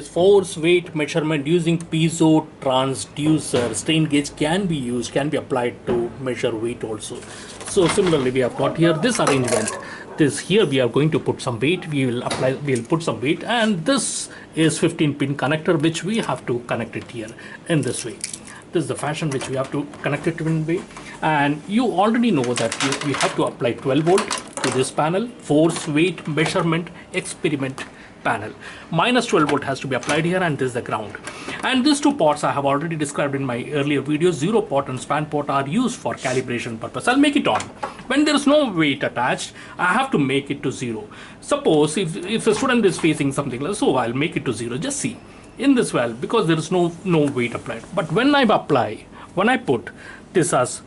force weight measurement using piezo transducer. Strain gauge can be applied to measure weight also. So similarly, we have got here this arrangement. This here we are going to put some weight. We'll put some weight, and this is 15-pin connector, which we have to connect it here in this way. This is the fashion which we have to connect it in way. And you already know that we have to apply 12 volt to this panel, force weight measurement experiment panel. Minus 12 volt has to be applied here, and this is the ground. And these two ports I have already described in my earlier videos. 0 port and span port are used for calibration purpose. I'll make it on. When there is no weight attached, I have to make it to 0. Suppose if a student is facing something like so, I'll make it to 0. Just see in this valve, because there is no weight applied. But when I put this as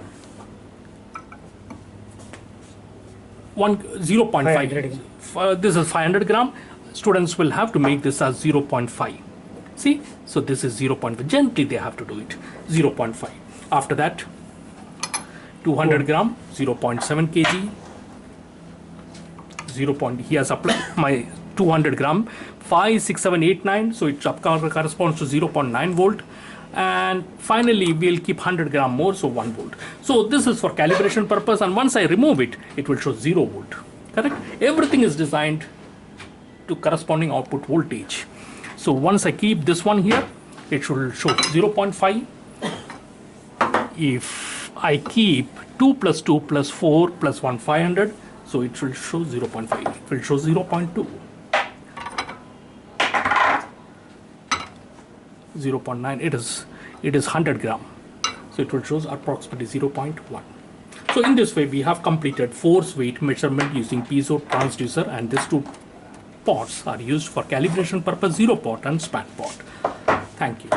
0.5, this is 500 gram, students will have to make this as 0.5. See, so this is 0.5. Gently they have to do it. 0.5. After that, 200 gram, 0.7 kg. He has applied my 200 gram, 5, 6, 7, 8, 9. So it corresponds to 0.9 volt. And finally, we'll keep 100 gram more, so 1 volt. So this is for calibration purpose, and once I remove it, it will show 0 volt. Correct? Everything is designed to corresponding output voltage. So once I keep this one here, it should show 0.5. If I keep 2 plus 2 plus 4 plus 1, 500, so it will show 0.5. It will show 0.2. 0.9, it is 100 gram, so it will show approximately 0.1. So in this way we have completed force weight measurement using piezo transducer, and these two ports are used for calibration purpose, 0 port and span port. Thank you.